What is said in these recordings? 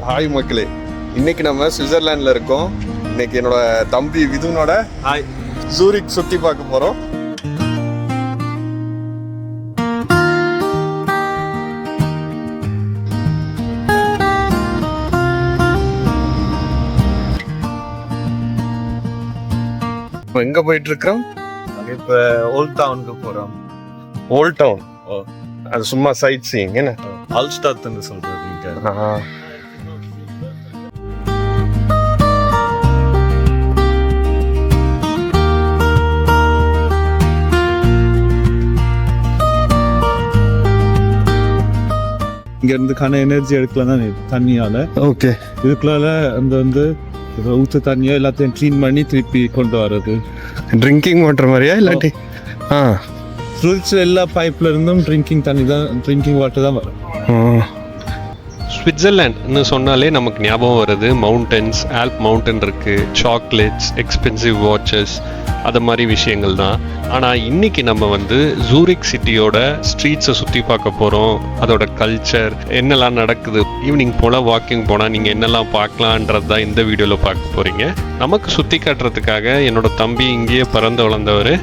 Hi மக்களே, இன்னைக்கு நம்ம சுவிட்சர்லாண்டில் இருக்கோம். இன்னைக்கு என்னோட தம்பி விதுனோட ஜூரிக் சுற்றி பார்க்க போகிறோம். இப்போ எங்கே போயிட்டு இருக்கிறோம்? இப்போ ஓல்ட் டவுனுக்கு போகிறோம். ஓல்ட் டவுன், அது சும்மா சைட் சீயிங் என்ன? அல்ஸ்டாத்னு சொல்கிறது இங்கே. இங்கேருந்துக்கான எனர்ஜி எடுக்கலாம் தான் தண்ணியால். ஓகே, இதுக்குள்ளால அந்த ஊற்று தண்ணியோ எல்லாத்தையும் க்ளீன் பண்ணி திருப்பி கொண்டு வர்றது. ட்ரிங்கிங் வாட்டர் மாதிரியா இல்லாட்டி? ஃப்ரிட்ஜ் எல்லா பைப்ல இருந்தும் ட்ரிங்கிங் வாட்டர் தான் வரும். ஸ்விட்சர்லாண்ட்னு சொன்னாலே நமக்கு ஞாபகம் வருது மவுண்டன்ஸ், ஆல்ப் மவுண்டன் இருக்குது, சாக்லேட்ஸ், எக்ஸ்பென்சிவ் வாட்சஸ், அது மாதிரி விஷயங்கள் தான். ஆனால் இன்றைக்கி நம்ம வந்து ஜூரிக் சிட்டியோட ஸ்ட்ரீட்ஸை சுற்றி பார்க்க போகிறோம். அதோட கல்ச்சர் என்னெல்லாம் நடக்குது, ஈவினிங் போல் வாக்கிங் போனால் நீங்கள் என்னெல்லாம் பார்க்கலான்றது தான் இந்த வீடியோவில் பார்க்க போகிறீங்க. நமக்கு சுற்றி காட்டுறதுக்காக என்னோட தம்பி இங்கேயே பிறந்து வளர்ந்தவர்,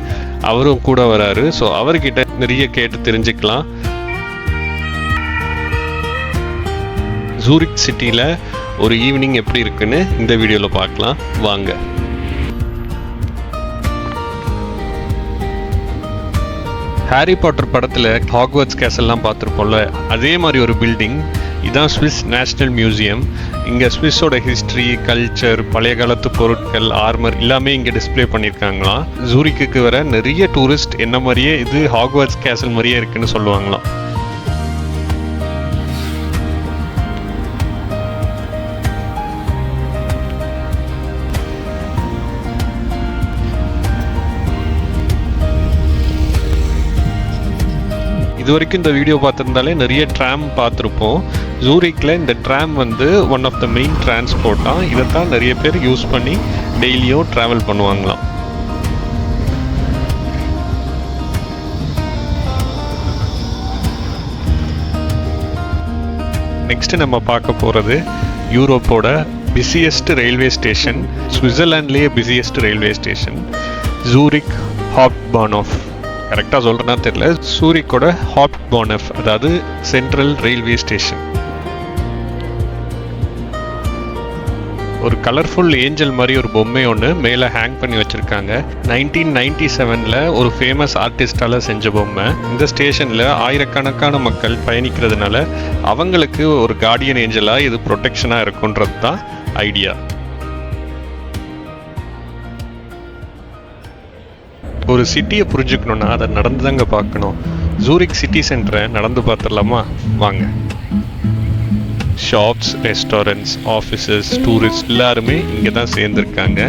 அவரும் கூட வராரு. ஸோ அவர்கிட்ட நிறைய கேட்டு தெரிஞ்சுக்கலாம். ஜூரிக் சிட்டியில் ஒரு ஈவினிங் எப்படி இருக்குன்னு இந்த வீடியோவில் பார்க்கலாம் வாங்க. ஹாரி பாட்டர் படத்தில் ஹாக்வர்ட்ஸ் கேசல்லாம் பார்த்துருப்போம்ல, அதே மாதிரி ஒரு பில்டிங் இதுதான் ஸ்விஸ் நேஷ்னல் மியூசியம். இங்கே ஸ்விஸோட ஹிஸ்ட்ரி, கல்ச்சர், பழைய காலத்து பொருட்கள், ஆர்மர் எல்லாமே இங்கே டிஸ்பிளே பண்ணியிருக்காங்களாம். ஜூரிக்கு வர நிறைய டூரிஸ்ட் என்ன மாதிரியே இது ஹாக்வர்ட்ஸ் கேசல் மாதிரியே இருக்குன்னு சொல்லுவாங்களாம். இது வரைக்கும் இந்த வீடியோ பார்த்துருந்தாலே நிறைய ட்ராம் பார்த்துருப்போம். ஜூரிக்கில் இந்த ட்ராம் வந்து one of the main transport தான். இதை தான் நிறைய பேர் யூஸ் பண்ணி டெய்லியும் ட்ராவல் பண்ணுவாங்களாம். நெக்ஸ்ட் நம்ம பார்க்க போகிறது யூரோப்போட பிஸியஸ்ட் ரயில்வே ஸ்டேஷன், சுவிட்சர்லாண்ட்லேயே busiest railway station, Zurich Hauptbahnhof. கரெக்டாக சொல்கிறேன்னா தெரியல. சூரிக்கோட ஹாப்ட்பானோஃப், அதாவது சென்ட்ரல் ரயில்வே ஸ்டேஷன். ஒரு கலர்ஃபுல் ஏஞ்சல் மாதிரி ஒரு பொம்மை ஒன்று மேலே ஹேங் பண்ணி வச்சுருக்காங்க. 1997 ஒரு ஃபேமஸ் ஆர்டிஸ்டால் செஞ்ச பொம்மை. இந்த ஸ்டேஷனில் ஆயிரக்கணக்கான மக்கள் பயணிக்கிறதுனால அவங்களுக்கு ஒரு கார்டியன் ஏஞ்சலாக இது ப்ரொடெக்ஷனாக இருக்குன்றது தான் ஐடியா. ஒரு சிட்டியை புரிஞ்சுக்கணுன்னா அதை நடந்து தாங்க பார்க்கணும். ஜூரிக் சிட்டி சென்டரை நடந்து பார்த்துடலாமா வாங்க. ஷாப்ஸ், ரெஸ்டாரண்ட்ஸ், ஆஃபீஸஸ், டூரிஸ்ட் எல்லாருமே இங்கே தான் சேர்ந்துருக்காங்க.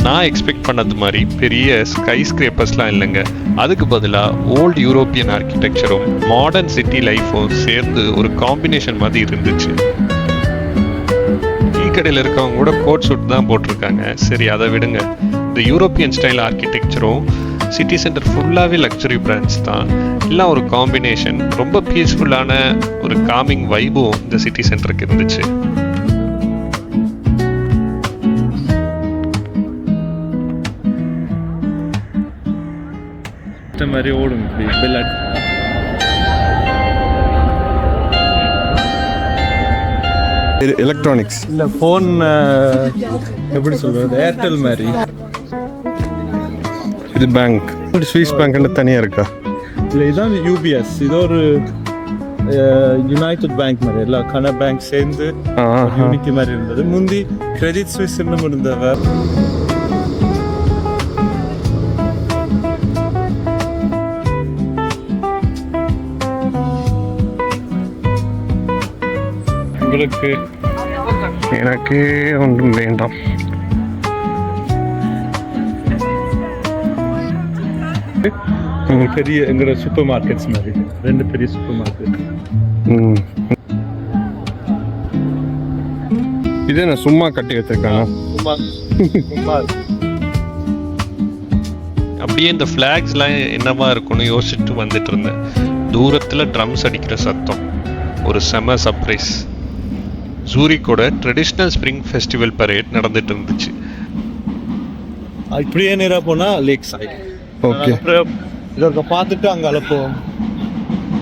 நான் எக்ஸ்பெக்ட் பண்ணது மாதிரி பெரிய ஸ்கை ஸ்கிரேப்பர்ஸ்லாம் இல்லைங்க. அதுக்கு பதிலாக ஓல்டு யூரோப்பியன் ஆர்கிடெக்சரும் மாடர்ன் சிட்டி லைஃப்பும் சேர்ந்து ஒரு காம்பினேஷன் மாதிரி இருந்துச்சு. டீ கடையில் இருக்கவங்க கூட கோட் சூட் தான் போட்டிருக்காங்க. சரி, அதை விடுங்க. இந்த யூரோப்பியன் ஸ்டைல் ஆர்கிடெக்சரும் சிட்டி சென்டர் ஃபுல்லாகவே லக்ஸரி பிராண்ட்ஸ் தான். எல்லாம் ஒரு காம்பினேஷன். ரொம்ப பீஸ்ஃபுல்லான ஒரு காமிங் வைபும் இந்த சிட்டி சென்டருக்கு இருந்துச்சு. இந்த மாதிரி ஓடும் எலக்ட்ரானிக்ஸ் இல்லை, ஃபோன் எப்படி சொல்கிறது, ஏர்டெல் மாதிரி. இது பேங்க், ஸ்விஸ் பேங்க்னு தனியாக இருக்கா? இல்லை, இதுதான் யூபிஎஸ். இது ஒரு யுனைடெட் பேங்க் மாதிரி, எல்லா கன பேங்க் சேர்ந்து யூனிட்டி மாதிரி இருந்தது. முந்தி கிரெடிட் ஸ்விஸ் இன்னும் இருந்தவ. உங்களுக்கு எனக்கு ஒன்றும் வேண்டாம். பெரிய எங்களோட சூப்பர் மார்க்கெட்ஸ் மாதிரி 2 பெரிய சூப்பர் மார்க்கெட். இது என்ன சும்மா கட்டி வச்சிருக்காங்க? அப்படியே இந்த ஃப்ளாக்ஸ்லாம் என்னவா இருக்கும்னு யோசிச்சுட்டு வந்துட்டு இருந்தேன். தூரத்தில் ட்ரம்ஸ் அடிக்கிற சத்தம் ஒரு செம சர்ப்ரைஸ். ஜூரிக்கோட ட்ரெடிஷ்னல் ஸ்ப்ரிங் ஃபெஸ்டிவல் பரேட் நடந்துட்டு இருந்துச்சு. இப்படியே நேரா போனா லேக் சைடு. ஓகே. இதற்கு பார்த்துட்டு அங்கால போவோம்.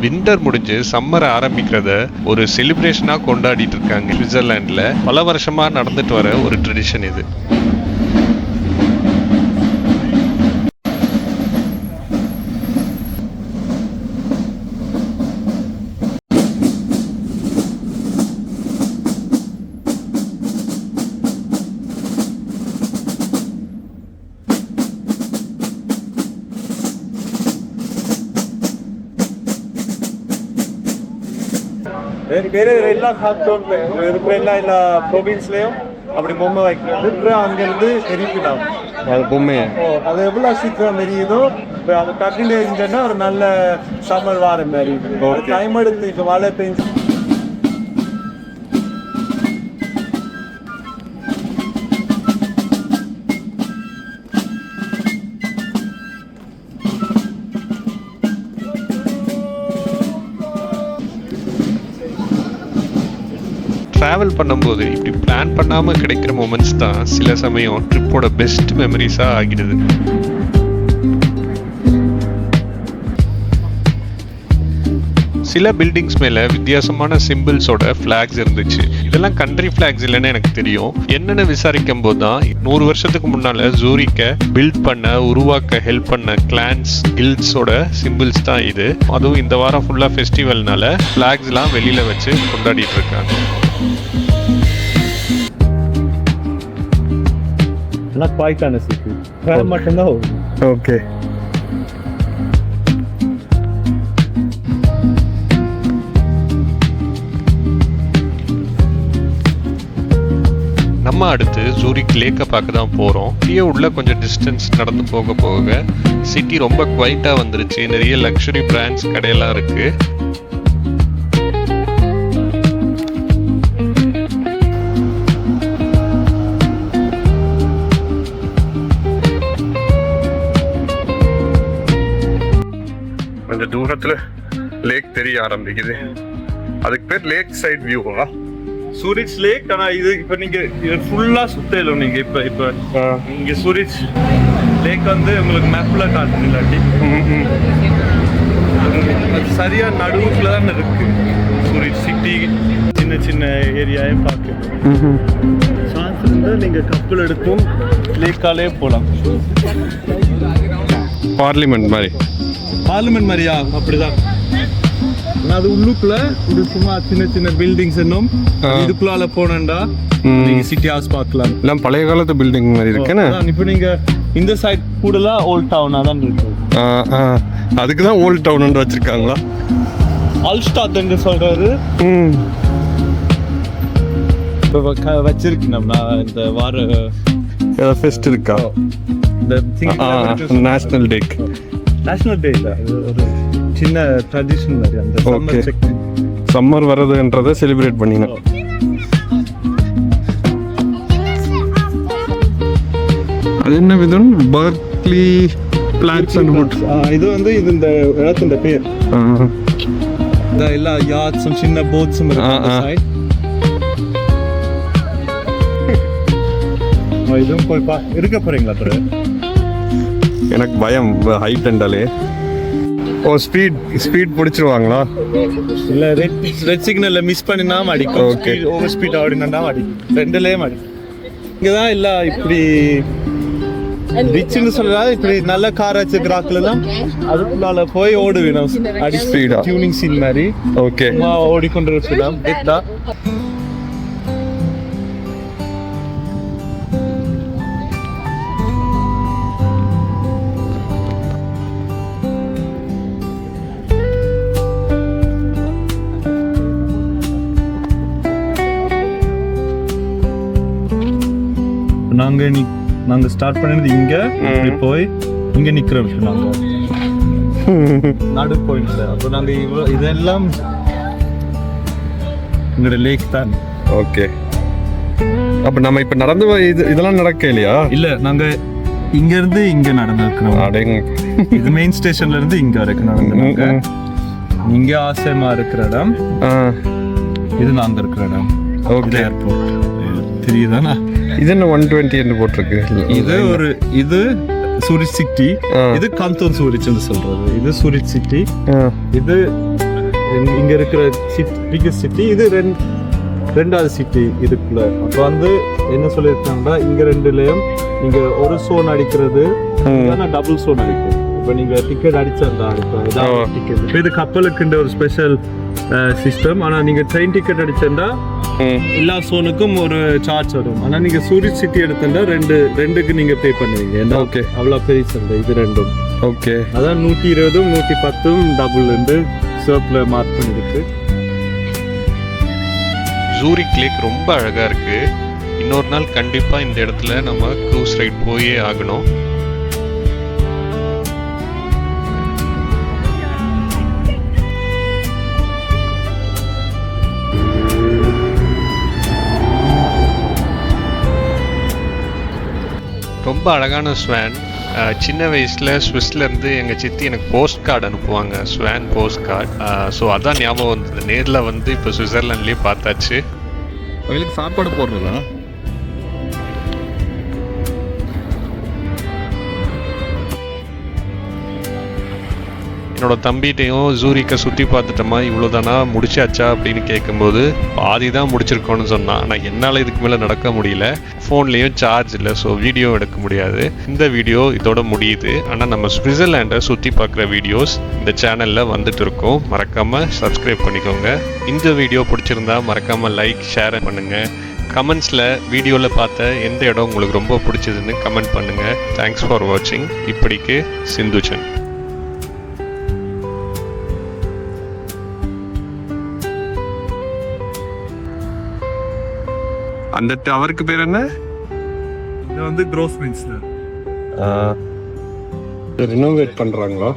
வின்டர் முடிஞ்சு சம்மர் ஆரம்பிக்கிறத ஒரு செலிப்ரேஷனா கொண்டாடிட்டு இருக்காங்க சுவிட்சர்லாந்துல. பல வருஷமா நடந்துட்டு வர ஒரு ட்ரெடிஷன் இது. ಬೇರೆ ಎಲ್ಲ ಹಾಕ್ತೋಂಡು இருக்கிற எல்லா ப்ரொவின்ஸ்லயும் அப்படி பொம்மை வைக்கிறது. அங்கிருந்து எரிப்பிடும் அது பொம்மையை. அது எவ்வளோ சீக்கிரம் எரியுதோ அது டக்குன்னு எரிஞ்சோன்னா ஒரு நல்ல சம்மர் வார மாதிரி. டைம் எடுத்து இப்போ மழை பெஞ்சு ட்ராவல் பண்ணும்போது இப்படி பிளான் பண்ணாமல் கிடைக்கிற மொமெண்ட்ஸ் தான் சில சமயம் ட்ரிப்போட பெஸ்ட் மெமரிஸாக ஆகிடுது. சில பில்டிங்ஸ் மேலே வித்தியாசமான சிம்பிள்ஸோட ஃப்ளாக்ஸ் இருந்துச்சு. இதெல்லாம் கண்ட்ரி ஃப்ளாக்ஸ் இல்லைன்னு எனக்கு தெரியும். என்னென்னு விசாரிக்கும் போது தான் 100 வருஷத்துக்கு முன்னால் ஜூரிக்கை பில்ட் பண்ண உருவாக்க ஹெல்ப் பண்ண கிளான்ஸ் கில்ட்ஸோட சிம்பிள்ஸ் தான் இது. அதுவும் இந்த வாரம் ஃபுல்லாக ஃபெஸ்டிவல்னால ஃப்ளாக்ஸ்லாம் வெளியில் வச்சு கொண்டாடிட்டு இருக்காங்க. எல்லாம் குவாய்ட்டான சிட்டி வேற மட்டும்தான். ஓகே. நம்ம அடுத்து ஜூரிக் லேக்கை பார்க்க தான் போகிறோம். இப்படியே உள்ள கொஞ்சம் டிஸ்டன்ஸ் நடந்து போக போக சிட்டி ரொம்ப குவைட்டாக வந்துருச்சு. நிறைய லக்ஸுரி பிராண்ட்ஸ் கடையெல்லாம் இருக்குது. கொஞ்சம் தூரத்துல லேக் தெரிய ஆரம்பிக்குது. அதுக்கு பேர் லேக் சைட் வியூவா? சூரிச் லேக். ஆனா இது இப்ப நீங்க இது ஃபுல்லா சுத்தலும். நீங்க இப்ப இங்க சூரிச் லேக் வந்து உங்களுக்கு மேப்ல காட்டணும். இல்லாட்டி அது சரியா நடுவுல தான் இருக்கு. சூரிச் சிட்டி சின்ன சின்ன ஏரியாவையும் பார்க்க சான்ஸ் இருந்தா நீங்க கப்பல் எடுத்தும் லேக்காலே போகலாம். பார்லிமெண்ட் மாதிரி. பார்லிமெண்ட் மாதிரியா? அப்படிதான். அது உள்ளுக்குள்ள இது சும்மா சின்ன சின்ன பில்டிங்ஸ் இன்னும் இதுக்குள்ளால போனேன்டா நீங்க சிட்டி ஹவுஸ் பார்க்கலாம். எல்லாம் பழைய காலத்து பில்டிங் மாதிரி இருக்குன்னு. இப்போ நீங்க இந்த சைட் கூடலாம் ஓல்ட் டவுனா தான் இருக்கு. அதுக்கு தான் ஓல்ட் டவுன் வச்சிருக்காங்களா? ஆல்ஸ்டாத் என்று சொல்றாரு. இப்போ வச்சிருக்கு நம்ம இந்த வார ஃபெஸ்ட் இருக்கா? இந்த நேஷனல் டேக். நேஷனல் டே இல்லை, ஒரு சின்ன ட்ரெடிஷன் மாதிரி. அந்த சம்மர் வர்றதுன்றதை செலிப்ரேட் பண்ணிங்க. அது என்ன விதம்? Berkeley plants and Woods. இது வந்து இது இந்த இடத்துல பேர். இந்த எல்லா யாட்ஸும் சின்ன போட்ஸும் இருக்கு. இதுவும் போய் இருக்க போறீங்களா? அப்புறம் எனக்கு பயம் ஹைட் அண்டாலே. ஓ, ஸ்பீட் பிடிச்சிருவாங்களா? இல்ல, ரெட் சிக்னல்ல மிஸ் பண்ணினா அடிக்கும். ஓகே, ஓவர் ஸ்பீட் ஆடினா அடிக்கும். ரெண்டுலயும் அடிக்கும். இங்கதான் இல்ல இப்படி ரிச்னு சொல்றா. இப்படி நல்ல கார் வச்சிருக்கிறாக்குல தான் அதுக்குள்ளால போய் ஓடுவேணும். அடி ஸ்பீடா டியூனிங் சீன் மாதிரி. ஓகே, ஓடிக்கொண்டு இருக்கலாம். நாங்க ஸ்டார்ட் பண்ணது இங்க, இப்படி போய் இங்க நிக்கிறோம். நாங்க நடு போயிட்டு அப்போ நாங்க இதெல்லாம் எங்களோட லேக் தான். ஓகே, அப்ப நம்ம இப்ப நடந்து இதெல்லாம் நடக்க இல்லையா? இல்ல, நாங்க இங்க இருந்து இங்க நடந்துருக்கோம். இது மெயின் ஸ்டேஷன்ல இருந்து இங்க வரைக்கும் நடந்து. இங்க ஆசைமா இருக்கிற இடம், இது நாங்க இருக்கிற இடம். ஓகே. ஏர்போர்ட் தெரியுதானா? இது என்ன 120 போட்டிருக்கு? இது சூரிச் சிட்டி, இது கந்தோன் சூரிச்னு சொல்றது. இது சூரிச் சிட்டி, இது இங்க இருக்கிற பிகஸ்ட் சிட்டி, இது ரெண்டாவது சிட்டி இதுக்குள்ள. அப்போ வந்து என்ன சொல்லியிருக்காங்கன்னா இங்க ரெண்டுலயும் நீங்க ஒரு சோன் அடிக்கிறது டபுள் சோன் அடிக்கும். இப்போ நீங்க டிக்கெட் அடிச்சா டிக்கெட். இப்போ இது கப்பலுக்குன்ற ஒரு ஸ்பெஷல் சிஸ்டம். ஆனால் நீங்க ட்ரெயின் டிக்கெட் அடிச்சா எல்லா சோனுக்கும் ஒரு சார்ஜ் வரும். ஆனால் நீங்க சூரிச் சிட்டி எடுத்தா ரெண்டுக்கு நீங்க பே பண்ணுவீங்க. ஓகே, அவ்வளோ பெரிய சந்தை இது ரெண்டும். ஓகே, அதான் 120 110 டபுள் இருந்து சர்ப்ல மார்க் பண்ணிருக்கு. ஜூரிக் லேக் ரொம்ப அழகா இருக்கு. இன்னொரு நாள் கண்டிப்பா இந்த இடத்துல நம்ம க்ரூஸ் ரைட் போயே ஆகணும். ரொம்ப அழகான ஸ்வான். சின்ன வயசில் ஸ்விஸ்லேருந்து எங்கள் சித்தி எனக்கு போஸ்ட் கார்டு அனுப்புவாங்க, ஸ்வான் போஸ்ட் கார்டு. ஸோ அதான் ஞாபகம் வந்தது. நேரில் வந்து இப்போ சுவிட்சர்லாண்ட்லேயே பார்த்தாச்சு. அவங்களுக்கு சாப்பாடு போடுறதா? என்னோட தம்பிகிட்டையும் ஜூரிக்கை சுற்றி பார்த்துட்டோமா, இவ்வளோதானா, முடிச்சாச்சா அப்படின்னு கேட்கும்போது பாதி தான் முடிச்சிருக்கோன்னு சொன்னான். ஆனால் என்னால் இதுக்கு மேலே நடக்க முடியல. ஃபோன்லேயும் சார்ஜ் இல்லை, ஸோ வீடியோ எடுக்க முடியாது. இந்த வீடியோ இதோட முடியுது. ஆனால் நம்ம சுவிட்சர்லாண்டை சுற்றி பார்க்குற வீடியோஸ் இந்த சேனலில் வந்துட்டு இருக்கோம். மறக்காமல் சப்ஸ்கிரைப் பண்ணிக்கோங்க. இந்த வீடியோ பிடிச்சிருந்தா மறக்காமல் லைக் ஷேர் பண்ணுங்கள். கமெண்ட்ஸில் வீடியோவில் பார்த்த எந்த இடம் உங்களுக்கு ரொம்ப பிடிச்சதுன்னு கமெண்ட் பண்ணுங்கள். தேங்க்ஸ் ஃபார் வாட்சிங். இப்படிக்கு சிந்துச்சன். அந்த டவருக்கு பேர் என்ன? இது வந்து க்ரோஸ் மின்ஸ்டர். ரினோவேட் பண்றாங்களா?